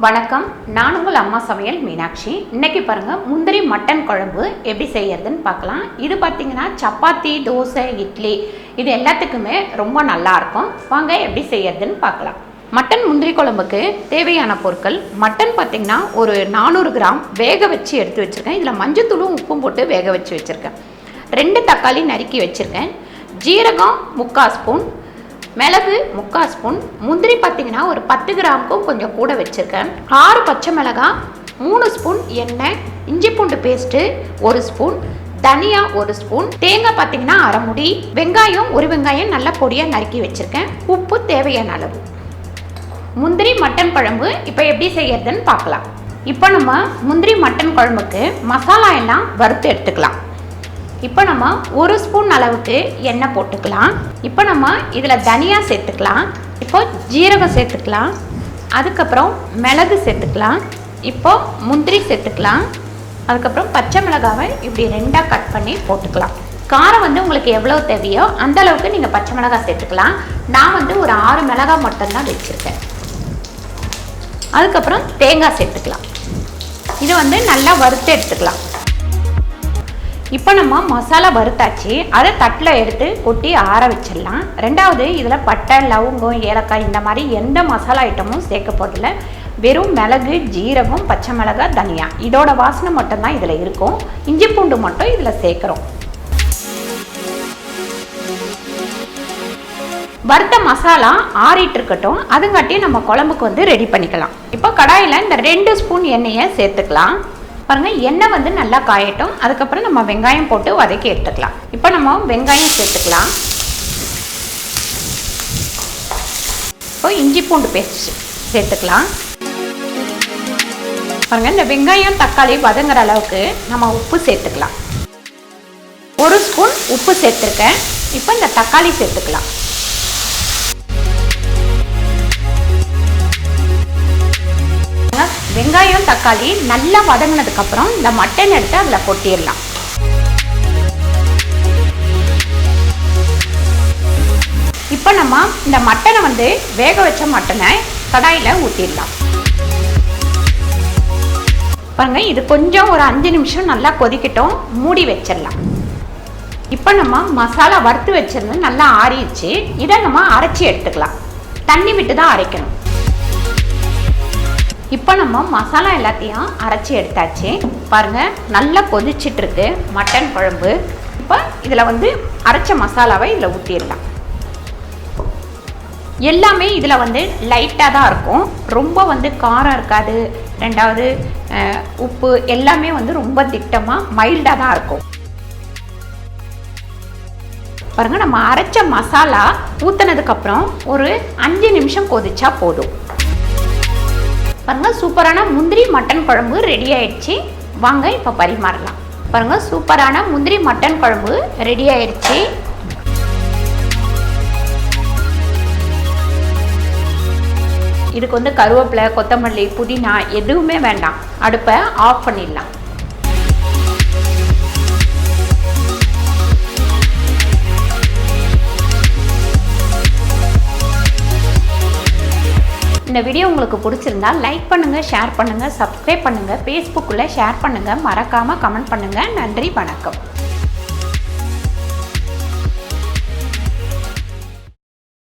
வணக்கம், நான் உங்கள் அம்மா சமையல் மீனாட்சி. இன்றைக்கி பாருங்கள், முந்திரி மட்டன் குழம்பு எப்படி செய்யறதுன்னு பார்க்கலாம். இது பார்த்திங்கன்னா சப்பாத்தி, தோசை, இட்லி இது எல்லாத்துக்குமே ரொம்ப நல்லாயிருக்கும். வாங்க எப்படி செய்யறதுன்னு பார்க்கலாம். மட்டன் முந்திரி குழம்புக்கு தேவையான பொருட்கள்: மட்டன் பார்த்திங்கன்னா ஒரு 400 கிராம் வேக வச்சு எடுத்து வச்சுருக்கேன். இதில் மஞ்சத்தூளும் உப்பும் போட்டு வேக வச்சு வச்சுருக்கேன். 2 தக்காளி நறுக்கி வச்சுருக்கேன். ஜீரகம் 3/4 ஸ்பூன், மிளகு 3/4 ஸ்பூன், முந்திரி பார்த்திங்கன்னா ஒரு 10 கிராமுக்கும் கொஞ்சம் கூட வச்சுருக்கேன். 6 பச்சை மிளகாய், 3 ஸ்பூன் எண்ணெய், இஞ்சி பூண்டு பேஸ்ட்டு 1 ஸ்பூன், தனியா 1 ஸ்பூன், தேங்காய் பார்த்திங்கன்னா அரை முடி, வெங்காயம் 1 வெங்காயம் நல்லா பொடியாக நறுக்கி வச்சுருக்கேன். உப்பு தேவையான அளவு. முந்திரி மட்டன் குழம்பு இப்போ எப்படி செய்யறதுன்னு பார்க்கலாம். இப்போ நம்ம முந்திரி மட்டன் குழம்புக்கு மசாலா எல்லாம் வறுத்து எடுத்துக்கலாம். இப்போ நம்ம 1 ஸ்பூன் அளவுக்கு எண்ணெய் போட்டுக்கலாம். இப்போ நம்ம இதில் தனியா சேர்த்துக்கலாம். இப்போ ஜீரகம் சேர்த்துக்கலாம். அதுக்கப்புறம் மிளகு சேர்த்துக்கலாம். இப்போ முந்திரி சேர்த்துக்கலாம். அதுக்கப்புறம் பச்சை மிளகாவை இப்படி 2ஆக கட் பண்ணி போட்டுக்கலாம். காரம் உங்களுக்கு எவ்வளோ தேவையோ அந்த அளவுக்கு நீங்கள் பச்சை மிளகாய் சேர்த்துக்கலாம். நான் ஒரு 6 மிளகாய் மட்டும்தான் வச்சுருக்கேன். அதுக்கப்புறம் தேங்காய் சேர்த்துக்கலாம். இது நல்லா வறுத்து எடுத்துக்கலாம். இப்போ நம்ம மசாலா வறுத்தாச்சு. அதை தட்டில் எடுத்து கொட்டி ஆற வச்சிடலாம். ரெண்டாவது, இதில் பட்டை, லவங்கம், ஏலக்காய் இந்த மாதிரி எந்த மசாலா ஐட்டமும் சேர்க்க போதில்லை. வெறும் மிளகு, ஜீரகம், பச்சை மிளகாய், தனியா இதோட வாசனை மட்டும்தான் இதில் இருக்கும். இஞ்சி பூண்டு மட்டும் இதில் சேர்க்குறோம். வறுத்த மசாலா ஆறிட்டு இருக்கட்டும். அதுங்காட்டி நம்ம குழம்புக்கு ரெடி பண்ணிக்கலாம். இப்போ கடாயில் இந்த 2 ஸ்பூன் எண்ணெயை சேர்த்துக்கலாம். பாருங்கள், எண்ணெய் நல்லா காயட்டும். அதுக்கப்புறம் நம்ம வெங்காயம் போட்டு வதக்கி எடுத்துக்கலாம். இப்போ நம்ம வெங்காயம் சேர்த்துக்கலாம். இப்போ இஞ்சி பூண்டு பேஸ்ட் சேர்த்துக்கலாம். பாருங்கள், இந்த வெங்காயம் தக்காளி வதங்குற அளவுக்கு நம்ம உப்பு சேர்த்துக்கலாம். 1 ஸ்பூன் உப்பு சேர்த்துருக்கேன். இப்போ இந்த தக்காளி சேர்த்துக்கலாம். வெங்காயம் தக்காளி நல்லா வதங்கினதுக்கப்புறம் இந்த மட்டன் எடுத்து அதில் கொட்டிடலாம். இப்போ நம்ம இந்த மட்டனை வேக வச்ச மட்டனை கடாயில் ஊற்றிடலாம். பாருங்க, இது கொஞ்சம் ஒரு 5 நிமிஷம் நல்லா கொதிக்கட்டும். மூடி வச்சிடலாம். இப்போ நம்ம மசாலா வறுத்து வச்சிருந்து நல்லா ஆறிடுச்சு. இதை நம்ம அரைச்சி எடுத்துக்கலாம். தண்ணி விட்டு தான் அரைக்கணும். இப்போ நம்ம மசாலா எல்லாத்தையும் அரைச்சி எடுத்தாச்சு. பாருங்கள், நல்லா கொதிச்சிட்டு இருக்கு மட்டன் குழம்பு. இப்போ இதில் அரைச்ச மசாலாவை இதில் ஊற்றிடலாம். எல்லாமே இதில் லைட்டாக தான் இருக்கும். ரொம்ப காரம் இருக்காது. ரெண்டாவது உப்பு எல்லாமே ரொம்ப திட்டமாக மைல்டாக தான் இருக்கும். பாருங்கள், நம்ம அரைச்ச மசாலா ஊற்றினதுக்கப்புறம் ஒரு 5 நிமிஷம் கொதிச்சா போதும். பாருங்கள், சூப்பரான முந்திரி மட்டன் குழம்பு ரெடி ஆயிடுச்சு. வாங்க இப்போ பரிமாறலாம். பாருங்கள், சூப்பரான முந்திரி மட்டன் குழம்பு ரெடி ஆயிடுச்சு. இதுக்கு கருவேப்பிலை, கொத்தமல்லி, புதினா எதுவுமே வேண்டாம். அடுப்பை ஆஃப் பண்ணிடலாம். இந்த வீடியோ உங்களுக்கு பிடிச்சிருந்தா லைக் பண்ணுங்கள், ஷேர் பண்ணுங்கள், சப்ஸ்கிரைப் பண்ணுங்கள், ஃபேஸ்புக்கில் ஷேர் பண்ணுங்கள், மறக்காமல் கமெண்ட் பண்ணுங்கள். நன்றி, வணக்கம்.